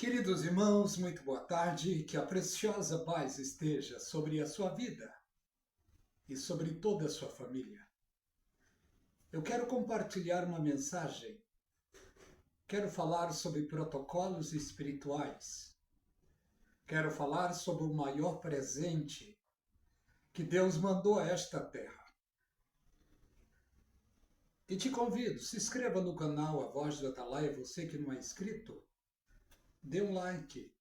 Queridos irmãos, muito boa tarde. Que a preciosa paz esteja sobre a sua vida e sobre toda a sua família. Eu quero compartilhar uma mensagem. Quero falar sobre protocolos espirituais. Quero falar sobre o maior presente que Deus mandou a esta terra. E te convido, se inscreva no canal A Voz do Atalaia, você que não é inscrito, dê um like.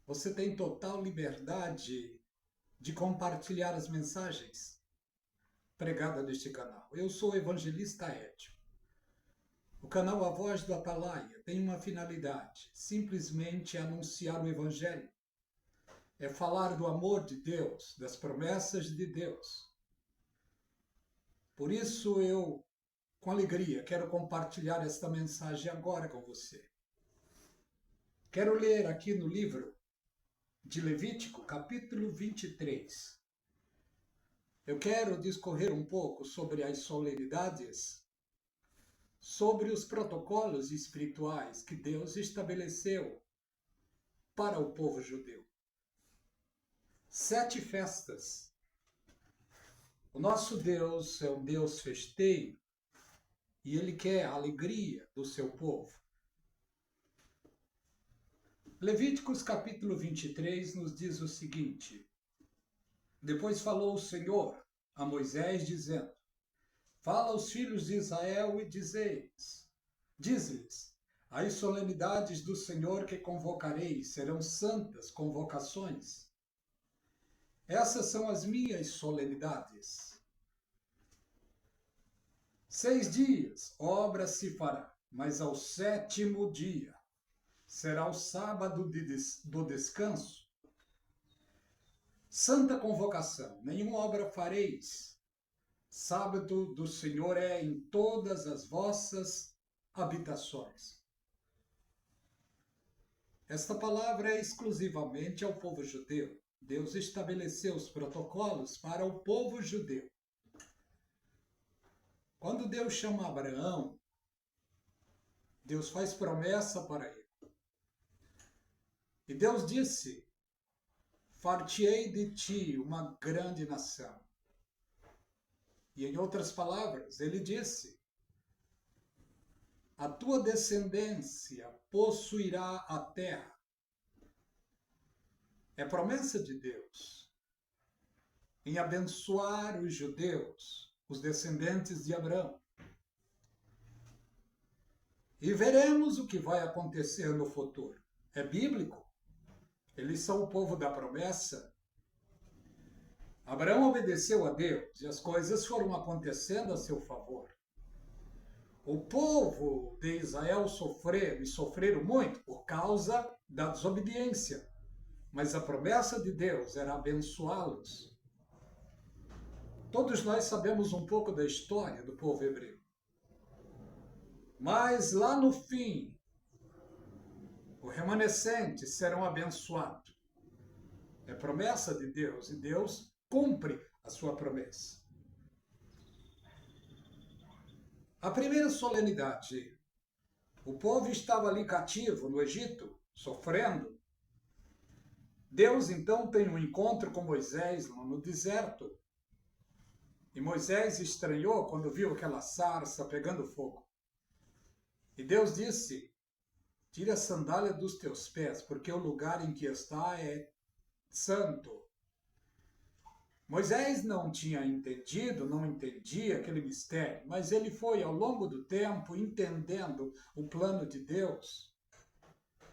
Você tem total liberdade de compartilhar as mensagens pregadas neste canal. Eu sou o evangelista Édio. O canal A Voz do Atalaia tem uma finalidade, simplesmente anunciar o evangelho. É falar do amor de Deus, das promessas de Deus. Por isso eu, com alegria, quero compartilhar esta mensagem agora com você. Quero ler aqui no livro de Levítico, capítulo 23. Eu quero discorrer um pouco sobre as solenidades, sobre os protocolos espirituais que Deus estabeleceu para o povo judeu. 7 festas. O nosso Deus é um Deus festeiro e Ele quer a alegria do seu povo. Levíticos capítulo 23 nos diz o seguinte: Depois falou o Senhor a Moisés, dizendo: Fala aos filhos de Israel e diz-lhes: As solenidades do Senhor que convocarei serão santas convocações. Essas são as minhas solenidades. 6 dias obra se fará, mas ao 7º dia será o sábado do descanso. Santa convocação, nenhuma obra fareis. Sábado do Senhor é em todas as vossas habitações. Esta palavra é exclusivamente ao povo judeu. Deus estabeleceu os protocolos para o povo judeu. Quando Deus chama Abraão, Deus faz promessa para ele. E Deus disse: Far-te-ei de ti uma grande nação. E em outras palavras, ele disse: A tua descendência possuirá a terra. É promessa de Deus em abençoar os judeus, os descendentes de Abraão. E veremos o que vai acontecer no futuro. É bíblico. Eles são o povo da promessa. Abraão obedeceu a Deus e as coisas foram acontecendo a seu favor. O povo de Israel sofreram muito por causa da desobediência. Mas a promessa de Deus era abençoá-los. Todos nós sabemos um pouco da história do povo hebreu. Mas lá no fim, os remanescentes serão abençoados. É promessa de Deus e Deus cumpre a sua promessa. A primeira solenidade, o povo estava ali cativo no Egito, sofrendo. Deus então tem um encontro com Moisés no deserto. E Moisés estranhou quando viu aquela sarça pegando fogo. E Deus disse: Tira a sandália dos teus pés, porque o lugar em que está é santo. Moisés não tinha entendido, não entendia aquele mistério, mas ele foi ao longo do tempo entendendo o plano de Deus.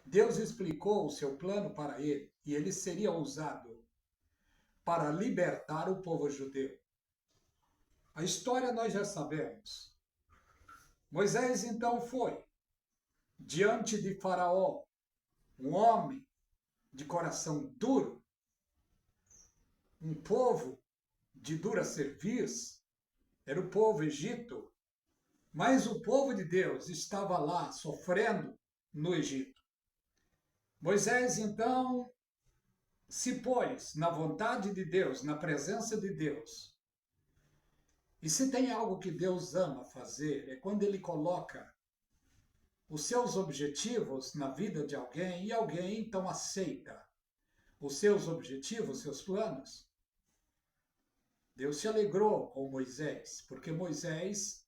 Deus explicou o seu plano para ele e ele seria usado para libertar o povo judeu. A história nós já sabemos. Moisés então foi diante de Faraó, um homem de coração duro, um povo de dura cerviz, era o povo Egito, mas o povo de Deus estava lá sofrendo no Egito. Moisés então se pôs na vontade de Deus, na presença de Deus. E se tem algo que Deus ama fazer, é quando Ele coloca os seus objetivos na vida de alguém e alguém então aceita os seus objetivos, seus planos. Deus se alegrou com Moisés, porque Moisés,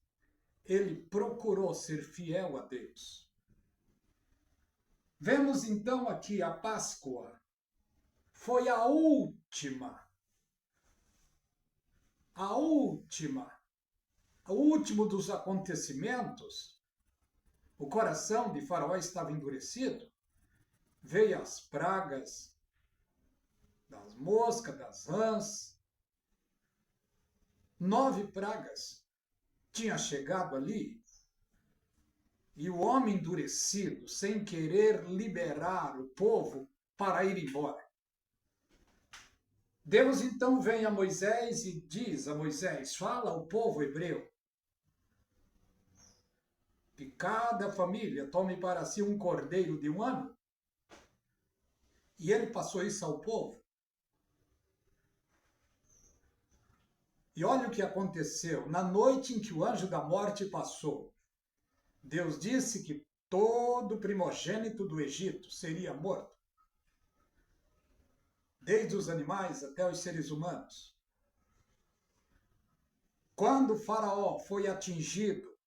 ele procurou ser fiel a Deus. Vemos então aqui a Páscoa foi o último dos acontecimentos. O coração de Faraó estava endurecido. Veio as pragas das moscas, das rãs. 9 pragas tinha chegado ali. E o homem endurecido, sem querer liberar o povo para ir embora. Deus então vem a Moisés e diz a Moisés, fala ao povo hebreu, que cada família tome para si um cordeiro de 1 ano. E ele passou isso ao povo. E olha o que aconteceu. Na noite em que o anjo da morte passou, Deus disse que todo primogênito do Egito seria morto. Desde os animais até os seres humanos. Quando o Faraó foi atingido,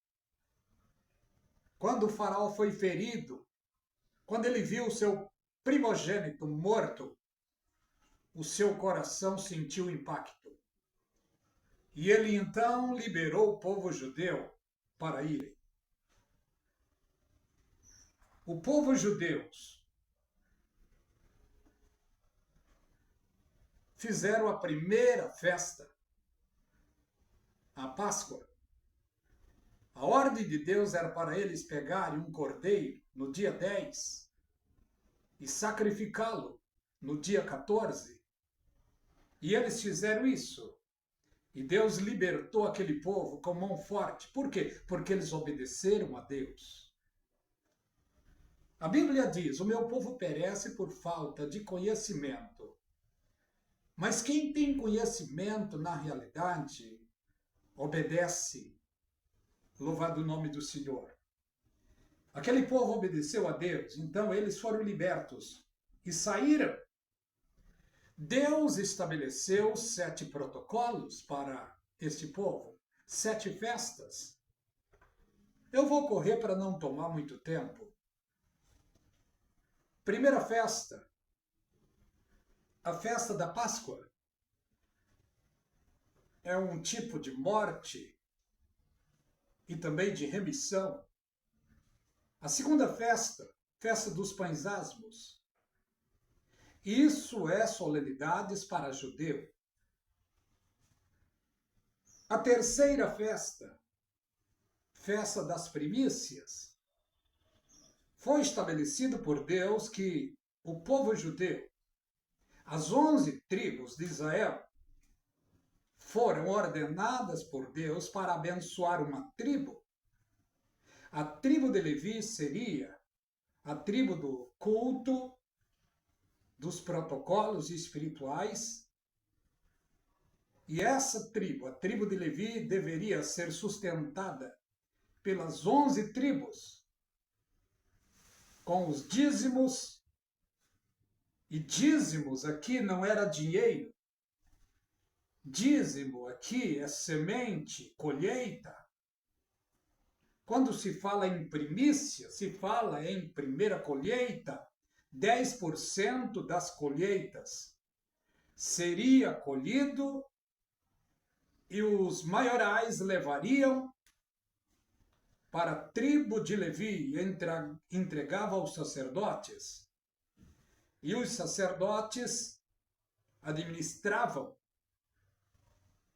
quando o Faraó foi ferido, quando ele viu o seu primogênito morto, o seu coração sentiu impacto. E ele então liberou o povo judeu para irem. O povo judeu fizeram a primeira festa, a Páscoa. A ordem de Deus era para eles pegarem um cordeiro no dia 10 e sacrificá-lo no dia 14. E eles fizeram isso. E Deus libertou aquele povo com mão forte. Por quê? Porque eles obedeceram a Deus. A Bíblia diz, o meu povo perece por falta de conhecimento. Mas quem tem conhecimento, na realidade, obedece. Louvado o nome do Senhor. Aquele povo obedeceu a Deus, então eles foram libertos e saíram. Deus estabeleceu 7 protocolos para este povo, 7 festas. Eu vou correr para não tomar muito tempo. Primeira festa, a festa da Páscoa. É um tipo de morte e também de remissão. A segunda festa, festa dos pães asmos. Isso é solenidades para judeu. A terceira festa, festa das primícias. Foi estabelecido por Deus que o povo judeu, as 11 tribos de Israel, foram ordenadas por Deus para abençoar uma tribo. A tribo de Levi seria a tribo do culto, dos protocolos espirituais. E essa tribo, a tribo de Levi, deveria ser sustentada pelas 11 tribos, com os dízimos. E dízimos aqui não era dinheiro. Dízimo aqui é semente, colheita. Quando se fala em primícia, se fala em primeira colheita, 10% das colheitas seria colhido e os maiorais levariam para a tribo de Levi e entregava aos sacerdotes. E os sacerdotes administravam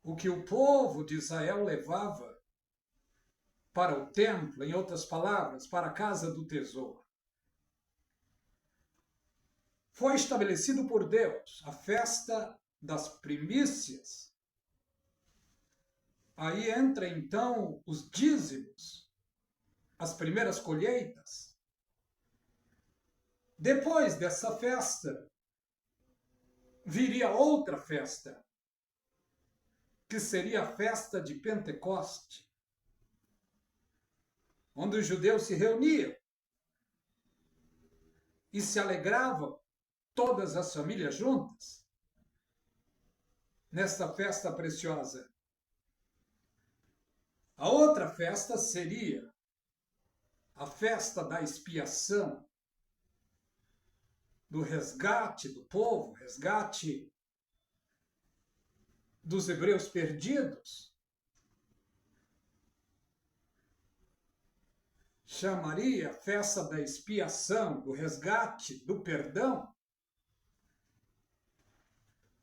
o que o povo de Israel levava para o templo, em outras palavras, para a casa do tesouro. Foi estabelecido por Deus a festa das primícias. Aí entra então os dízimos, as primeiras colheitas. Depois dessa festa, viria outra festa, que seria a festa de Pentecoste, onde os judeus se reuniam e se alegravam todas as famílias juntas nesta festa preciosa. A outra festa seria a festa da expiação, do resgate do povo, resgate dos hebreus perdidos. Chamaria festa da expiação, do resgate, do perdão.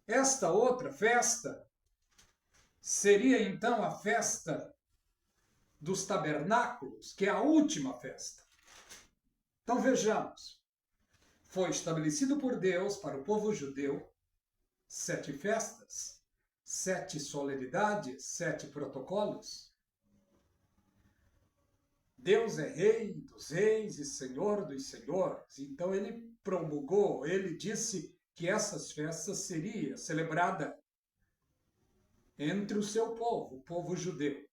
Esta outra festa seria então a festa dos tabernáculos, que é a última festa. Então vejamos, foi estabelecido por Deus para o povo judeu 7 festas, 7 solenidades, 7 protocolos. Deus é Rei dos reis e Senhor dos senhores. Então ele promulgou, ele disse que essas festas seriam celebradas entre o seu povo, o povo judeu.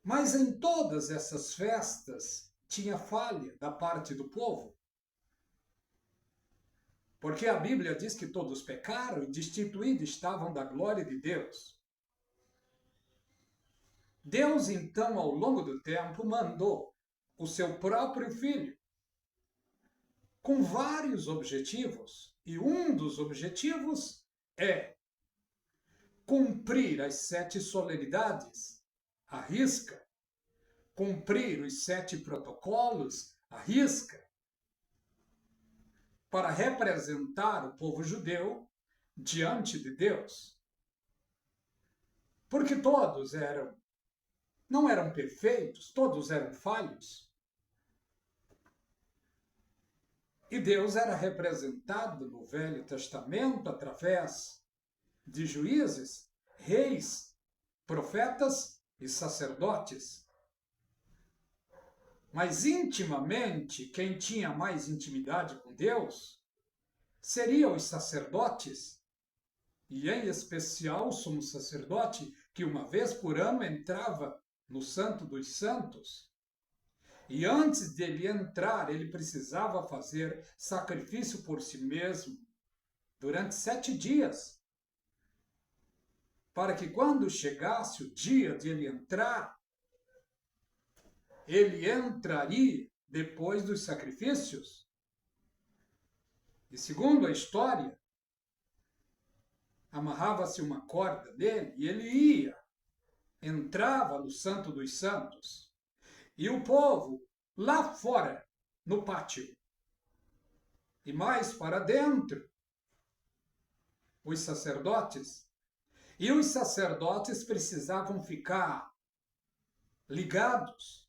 Mas em todas essas festas tinha falha da parte do povo. Porque a Bíblia diz que todos pecaram e destituídos estavam da glória de Deus. Deus, então, ao longo do tempo, mandou o seu próprio Filho com vários objetivos. E um dos objetivos é cumprir as 7 solenidades à risca, cumprir os 7 protocolos à risca, para representar o povo judeu diante de Deus. Porque todos não eram perfeitos, todos eram falhos. E Deus era representado no Velho Testamento através de juízes, reis, profetas e sacerdotes. Mas intimamente, quem tinha mais intimidade com Deus seriam os sacerdotes, e em especial o sumo sacerdote, que uma vez por ano entrava no Santo dos Santos. E antes dele entrar, ele precisava fazer sacrifício por si mesmo durante 7 dias, para que quando chegasse o dia de ele entrar, ele entraria depois dos sacrifícios. E segundo a história, amarrava-se uma corda nele e ele ia, entrava no Santo dos Santos. E o povo lá fora, no pátio, e mais para dentro, os sacerdotes. E os sacerdotes precisavam ficar ligados,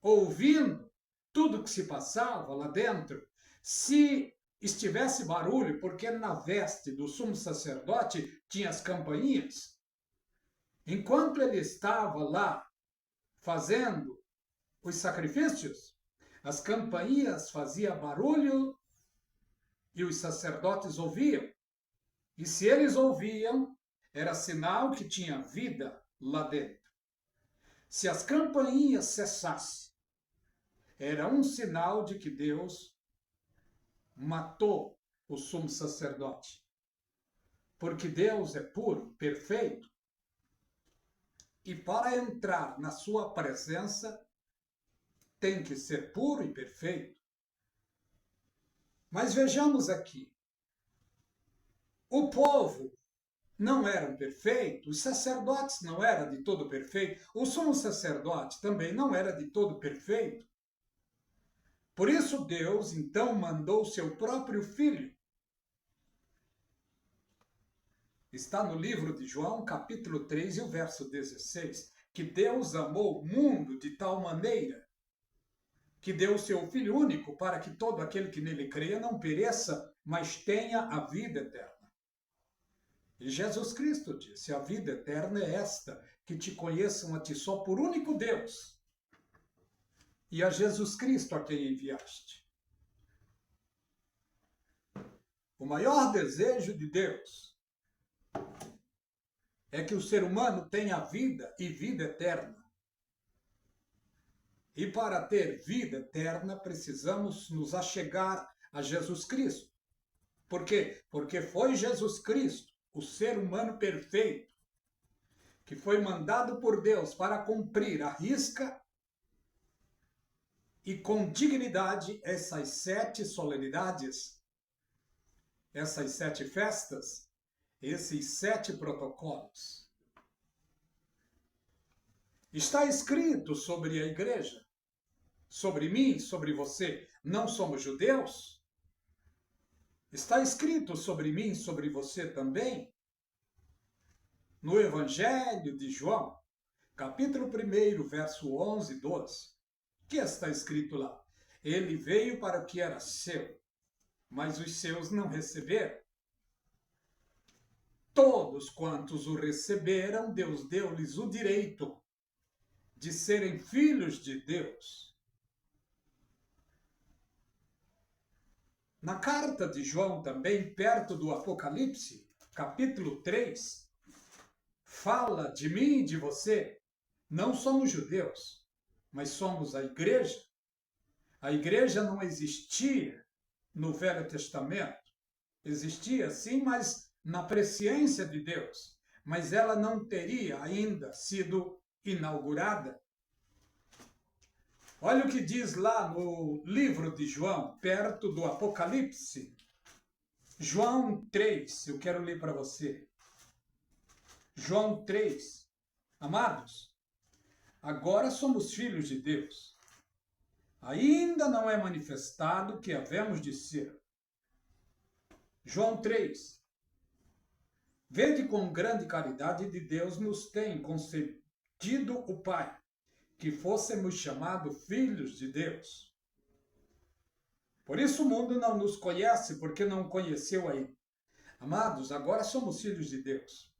ouvindo tudo que se passava lá dentro. Se estivesse barulho, porque na veste do sumo sacerdote tinha as campainhas, enquanto ele estava lá fazendo os sacrifícios, as campainhas faziam barulho e os sacerdotes ouviam. E se eles ouviam, era sinal que tinha vida lá dentro. Se as campainhas cessassem, era um sinal de que Deus matou o sumo sacerdote. Porque Deus é puro, perfeito. E para entrar na sua presença, tem que ser puro e perfeito. Mas vejamos aqui. O povo não era perfeito, os sacerdotes não eram de todo perfeito, o sumo sacerdote também não era de todo perfeito. Por isso Deus, então, mandou seu próprio Filho. Está no livro de João, capítulo 3, e o verso 16, que Deus amou o mundo de tal maneira que deu o seu Filho único para que todo aquele que nele creia não pereça, mas tenha a vida eterna. E Jesus Cristo disse, a vida eterna é esta, que te conheçam a ti só por único Deus, e a Jesus Cristo a quem enviaste. O maior desejo de Deus é que o ser humano tenha vida e vida eterna. E para ter vida eterna, precisamos nos achegar a Jesus Cristo. Por quê? Porque foi Jesus Cristo, o ser humano perfeito, que foi mandado por Deus para cumprir à risca e com dignidade essas 7 solenidades, essas 7 festas, esses 7 protocolos. Está escrito sobre a igreja, sobre mim, sobre você. Não somos judeus? Está escrito sobre mim, sobre você também? No Evangelho de João, capítulo 1, verso 11 e 12. O que está escrito lá? Ele veio para o que era seu, mas os seus não receberam. Todos quantos o receberam, Deus deu-lhes o direito de serem filhos de Deus. Na carta de João, também, perto do Apocalipse, capítulo 3, fala de mim e de você. Não somos judeus, mas somos a igreja. A igreja não existia no Velho Testamento. Existia sim, mas na presciência de Deus. Mas ela não teria ainda sido inaugurada. Olha o que diz lá no livro de João, perto do Apocalipse. João 3, eu quero ler para você. João 3. Amados, agora somos filhos de Deus. Ainda não é manifestado o que havemos de ser. João 3. Vede com grande caridade de Deus nos tem concedido o Pai, que fôssemos chamados filhos de Deus. Por isso o mundo não nos conhece, porque não conheceu a Ele. Amados, agora somos filhos de Deus.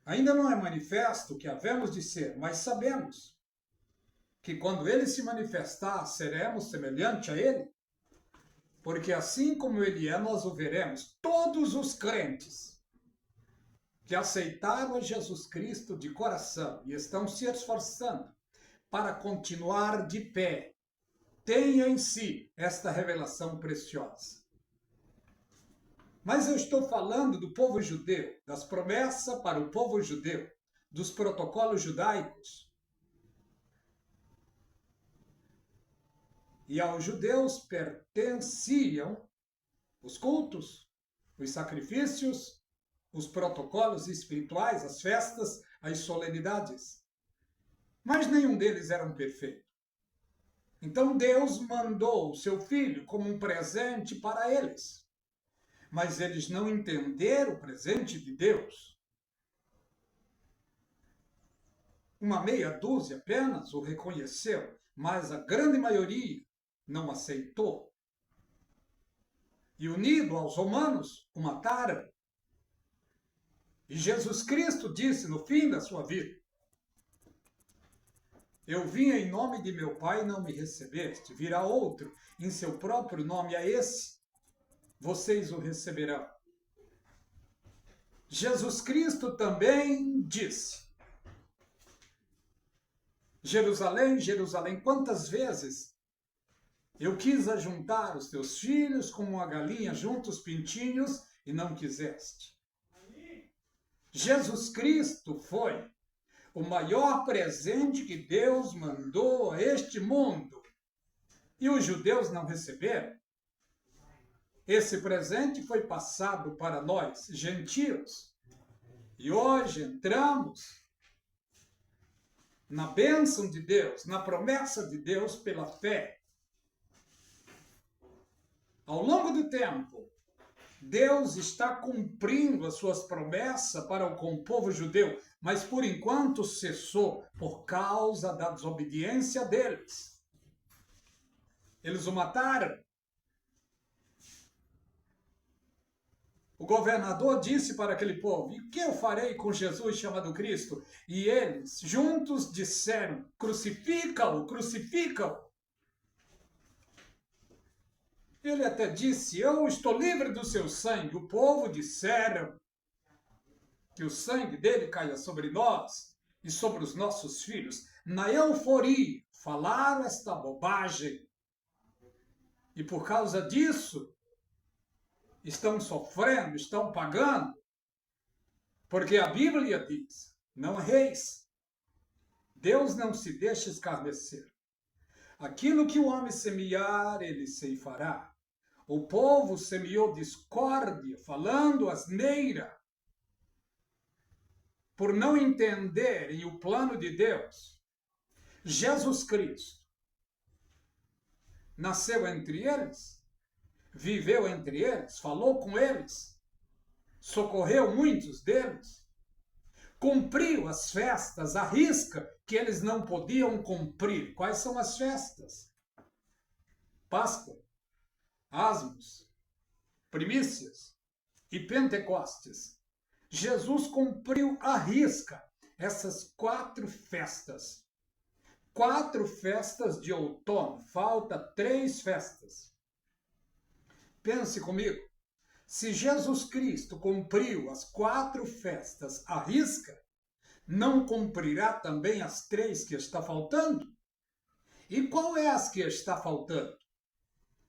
Ainda não é manifesto o que havemos de ser, mas sabemos que quando Ele se manifestar, seremos semelhante a Ele, porque assim como Ele é, nós o veremos. Todos os crentes que aceitaram a Jesus Cristo de coração e estão se esforçando para continuar de pé, têm em si esta revelação preciosa. Mas eu estou falando do povo judeu, das promessas para o povo judeu, dos protocolos judaicos. E aos judeus pertenciam os cultos, os sacrifícios, os protocolos espirituais, as festas, as solenidades. Mas nenhum deles era perfeito. Então Deus mandou o seu filho como um presente para eles. Mas eles não entenderam o presente de Deus. Uma meia dúzia apenas o reconheceu, mas a grande maioria não aceitou. E unido aos romanos, o mataram. E Jesus Cristo disse no fim da sua vida: eu vim em nome de meu Pai e não me recebeste. Virá outro em seu próprio nome, a esse vocês o receberão. Jesus Cristo também disse: Jerusalém, Jerusalém, quantas vezes eu quis ajuntar os teus filhos como uma galinha junta os pintinhos e não quiseste. Jesus Cristo foi o maior presente que Deus mandou a este mundo. E os judeus não receberam. Esse presente foi passado para nós, gentios. E hoje entramos na bênção de Deus, na promessa de Deus pela fé. Ao longo do tempo, Deus está cumprindo as suas promessas com o povo judeu, mas por enquanto cessou por causa da desobediência deles. Eles o mataram. O governador disse para aquele povo: e o que eu farei com Jesus chamado Cristo? E eles juntos disseram: crucifica-o, crucifica-o. Ele até disse: eu estou livre do seu sangue. O povo disseram que o sangue dele caia sobre nós e sobre os nossos filhos. na euforia, falaram esta bobagem. E por causa disso, estão sofrendo, estão pagando. Porque a Bíblia diz, não erreis. Deus não se deixa escarnecer. Aquilo que o homem semear, ele ceifará. O povo semeou discórdia, falando asneira, por não entenderem o plano de Deus. Jesus Cristo nasceu entre eles, viveu entre eles, falou com eles, socorreu muitos deles, cumpriu as festas à risca que eles não podiam cumprir. Quais são as festas? Páscoa, Asmos, Primícias e Pentecostes. Jesus cumpriu à risca essas 4 festas. 4 festas de outono, falta 3 festas. Pense comigo, se Jesus Cristo cumpriu as 4 festas à risca, não cumprirá também as 3 que está faltando? E qual é as que está faltando?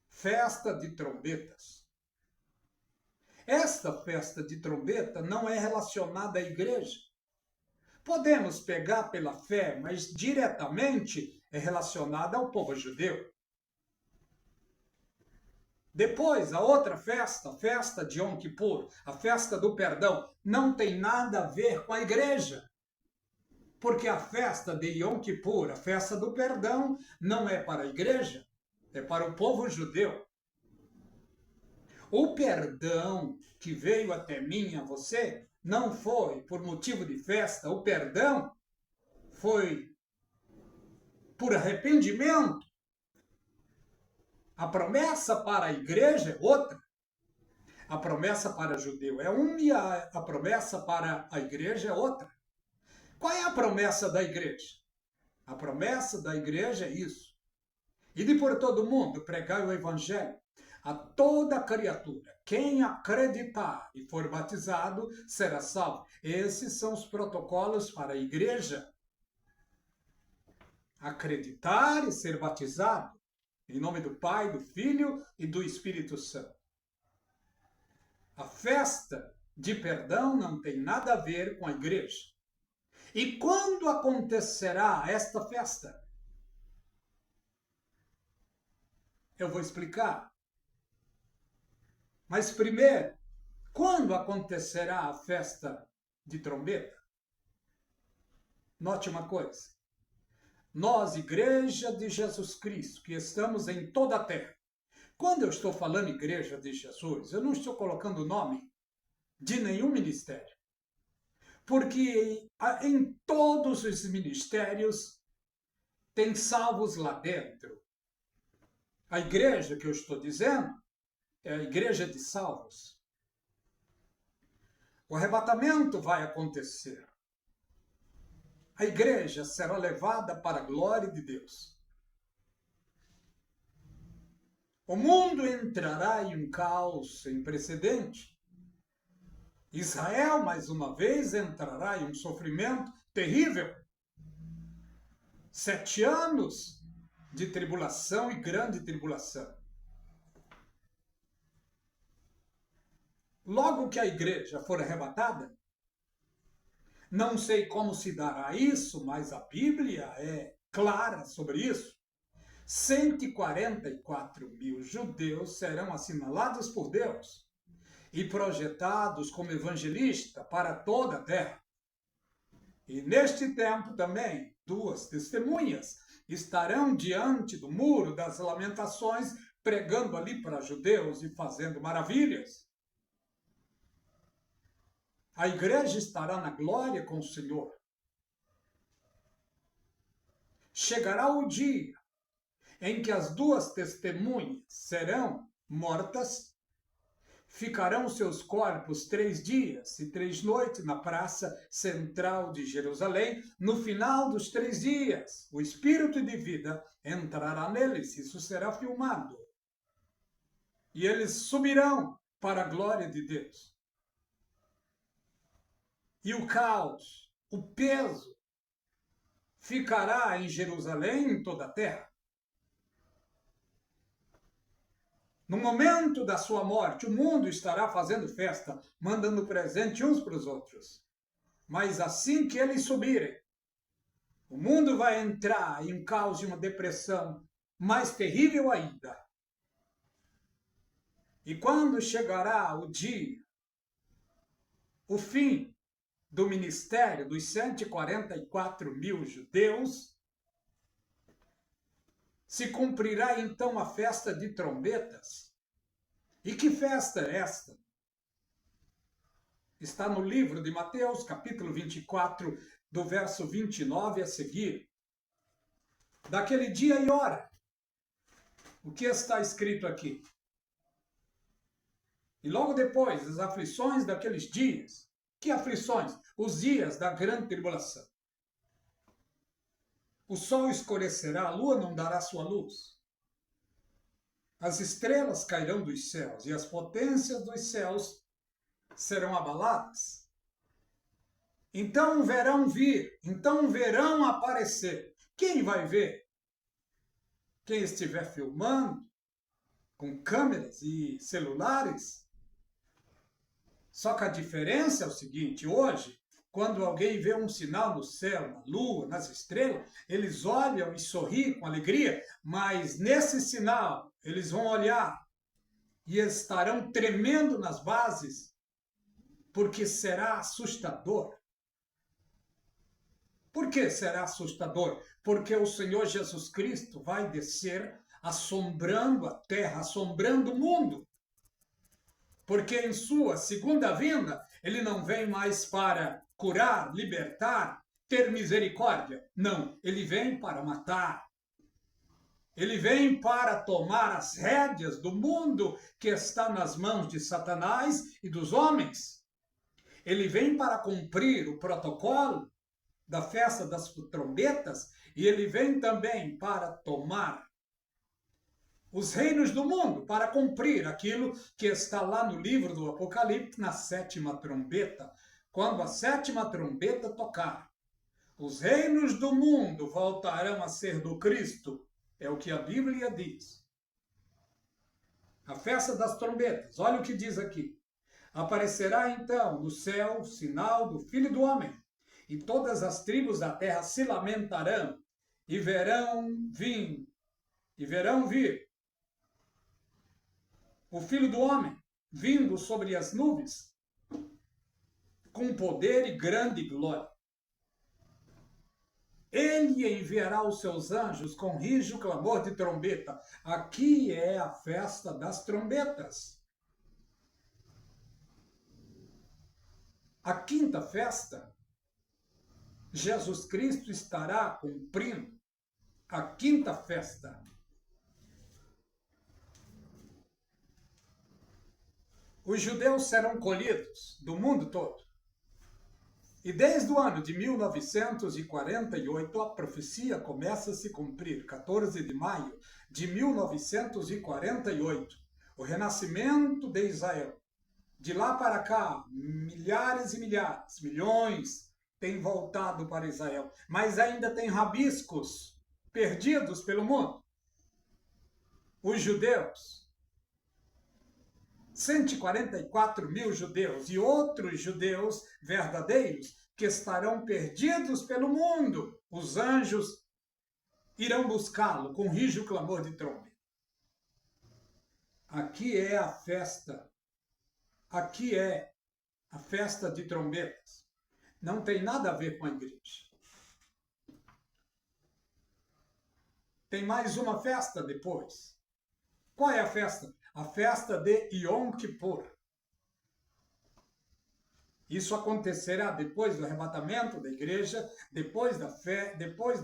Festa de trombetas. Esta festa de trombeta não é relacionada à igreja. Podemos pegar pela fé, mas diretamente é relacionada ao povo judeu. Depois, a outra festa, a festa de Yom Kippur, a festa do perdão, não tem nada a ver com a igreja. Porque a festa de Yom Kippur, a festa do perdão, não é para a igreja, é para o povo judeu. O perdão que veio até mim e a você não foi por motivo de festa, o perdão foi por arrependimento. A promessa para a igreja é outra. A promessa para o judeu é uma e a promessa para a igreja é outra. Qual é a promessa da igreja? A promessa da igreja é isso. Ide por todo mundo, pregai o evangelho a toda criatura. Quem acreditar e for batizado será salvo. Esses são os protocolos para a igreja. Acreditar e ser batizado. Em nome do Pai, do Filho e do Espírito Santo. A festa de perdão não tem nada a ver com a igreja. E quando acontecerá esta festa? Eu vou explicar. Mas primeiro, quando acontecerá a festa de trombeta? Note uma coisa. Nós, Igreja de Jesus Cristo, que estamos em toda a terra. Quando eu estou falando Igreja de Jesus, eu não estou colocando o nome de nenhum ministério. Porque em todos os ministérios tem salvos lá dentro. A igreja que eu estou dizendo é a igreja de salvos. O arrebatamento vai acontecer. A igreja será levada para a glória de Deus. O mundo entrará em um caos sem precedente. Israel, mais uma vez, entrará em um sofrimento terrível. 7 anos de tribulação e grande tribulação. Logo que a igreja for arrebatada, não sei como se dará isso, mas a Bíblia é clara sobre isso. 144 mil judeus serão assinalados por Deus e projetados como evangelistas para toda a terra. E neste tempo também, 2 testemunhas estarão diante do muro das lamentações, pregando ali para judeus e fazendo maravilhas. A igreja estará na glória com o Senhor. Chegará o dia em que as 2 testemunhas serão mortas, ficarão seus corpos 3 dias e 3 noites na praça central de Jerusalém. No final dos 3 dias, o Espírito de vida entrará neles, isso será filmado. E eles subirão para a glória de Deus. E o caos, o peso, ficará em Jerusalém em toda a terra. No momento da sua morte, o mundo estará fazendo festa, mandando presente uns para os outros. Mas assim que eles subirem, o mundo vai entrar em um caos e uma depressão mais terrível ainda. E quando chegará o dia, o fim do ministério dos 144 mil judeus, se cumprirá então a festa de trombetas. E que festa é esta? Está no livro de Mateus, capítulo 24, do verso 29 a seguir. Daquele dia e hora. O que está escrito aqui? E logo depois, as aflições daqueles dias. Que aflições? Os dias da grande tribulação. O sol escurecerá, a lua não dará sua luz. As estrelas cairão dos céus e as potências dos céus serão abaladas. Então verão vir, então verão aparecer. Quem vai ver? Quem estiver filmando com câmeras e celulares. Só que a diferença é o seguinte, hoje, quando alguém vê um sinal no céu, na lua, nas estrelas, eles olham e sorriem com alegria, mas nesse sinal eles vão olhar e estarão tremendo nas bases, porque será assustador. Por que será assustador? Porque o Senhor Jesus Cristo vai descer assombrando a terra, assombrando o mundo. Porque em sua segunda vinda, ele não vem mais para curar, libertar, ter misericórdia. Não, ele vem para matar. Ele vem para tomar as rédeas do mundo que está nas mãos de Satanás e dos homens. Ele vem para cumprir o protocolo da festa das trombetas e ele vem também para tomar os reinos do mundo, para cumprir aquilo que está lá no livro do Apocalipse, na 7ª trombeta. Quando a 7ª trombeta tocar, os reinos do mundo voltarão a ser do Cristo. É o que a Bíblia diz. A festa das trombetas, olha o que diz aqui. Aparecerá então no céu o sinal do Filho do Homem, e todas as tribos da terra se lamentarão, e verão vir o Filho do Homem, vindo sobre as nuvens, com poder e grande glória. Ele enviará os seus anjos com rijo clamor de trombeta. Aqui é a festa das trombetas. A quinta festa, Jesus Cristo estará cumprindo a quinta festa. Os judeus serão colhidos do mundo todo. E desde o ano de 1948, a profecia começa a se cumprir, 14 de maio de 1948, o renascimento de Israel. De lá para cá, milhares e milhares, milhões têm voltado para Israel, mas ainda tem rabiscos perdidos pelo mundo. Os judeus, 144 mil judeus e outros judeus verdadeiros que estarão perdidos pelo mundo. Os anjos irão buscá-lo com rijo clamor de trombeta. Aqui é a festa. Aqui é a festa de trombetas. Não tem nada a ver com a igreja. Tem mais uma festa depois. Qual é a festa? A festa de Yom Kippur. Isso acontecerá depois do arrebatamento da igreja, depois da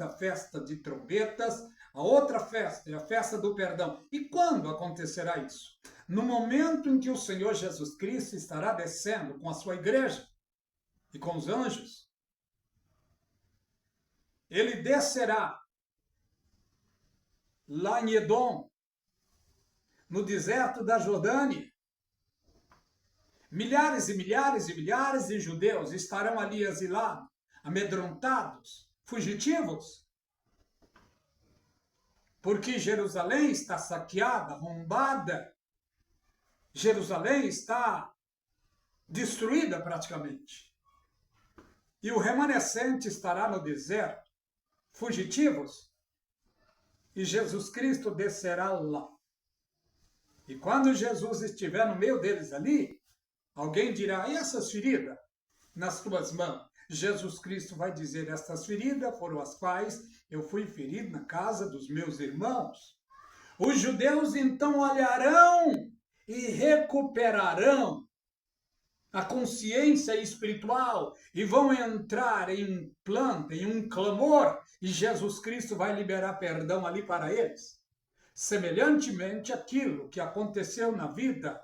festa de trombetas. A outra festa é a festa do perdão. E quando acontecerá isso? No momento em que o Senhor Jesus Cristo estará descendo com a sua igreja e com os anjos. Ele descerá lá em Edom, no deserto da Jordânia. Milhares e milhares e milhares de judeus estarão ali asilados, amedrontados, fugitivos, porque Jerusalém está saqueada, arrombada, Jerusalém está destruída praticamente. E o remanescente estará no deserto, fugitivos, e Jesus Cristo descerá lá. E quando Jesus estiver no meio deles ali, alguém dirá, e essas feridas nas tuas mãos? Jesus Cristo vai dizer, estas feridas foram as quais eu fui ferido na casa dos meus irmãos. Os judeus então olharão e recuperarão a consciência espiritual e vão entrar em um plano, em um clamor, e Jesus Cristo vai liberar perdão ali para eles. Semelhantemente aquilo que aconteceu na vida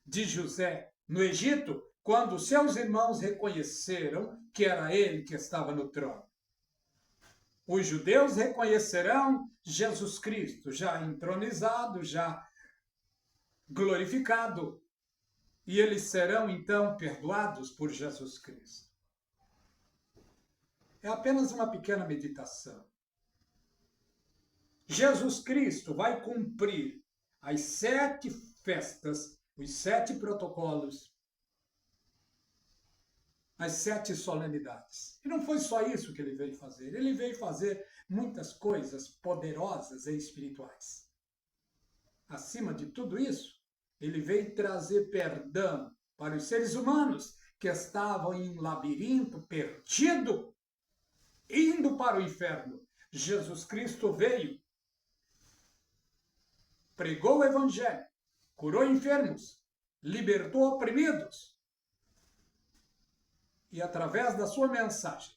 de José no Egito, quando seus irmãos reconheceram que era ele que estava no trono. Os judeus reconhecerão Jesus Cristo, já entronizado, já glorificado, e eles serão então perdoados por Jesus Cristo. É apenas uma pequena meditação. Jesus Cristo vai cumprir as 7 festas, os 7 protocolos, as 7 solenidades. E não foi só isso que ele veio fazer. Ele veio fazer muitas coisas poderosas e espirituais. Acima de tudo isso, ele veio trazer perdão para os seres humanos que estavam em um labirinto perdido, indo para o inferno. Jesus Cristo veio, pregou o evangelho, curou enfermos, libertou oprimidos e, através da sua mensagem,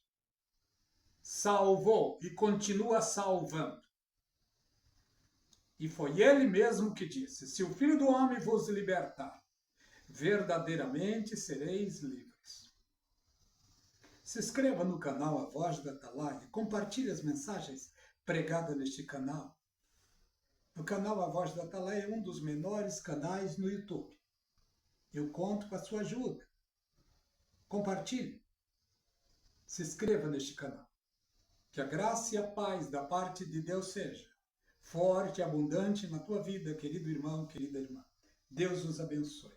salvou e continua salvando. E foi ele mesmo que disse, se o Filho do Homem vos libertar, verdadeiramente sereis livres. Se inscreva no canal A Voz da Atalaia, compartilhe as mensagens pregadas neste canal. O canal A Voz da Atalaia é um dos menores canais no YouTube. Eu conto com a sua ajuda. Compartilhe. Se inscreva neste canal. Que a graça e a paz da parte de Deus seja forte e abundante na tua vida, querido irmão, querida irmã. Deus os abençoe.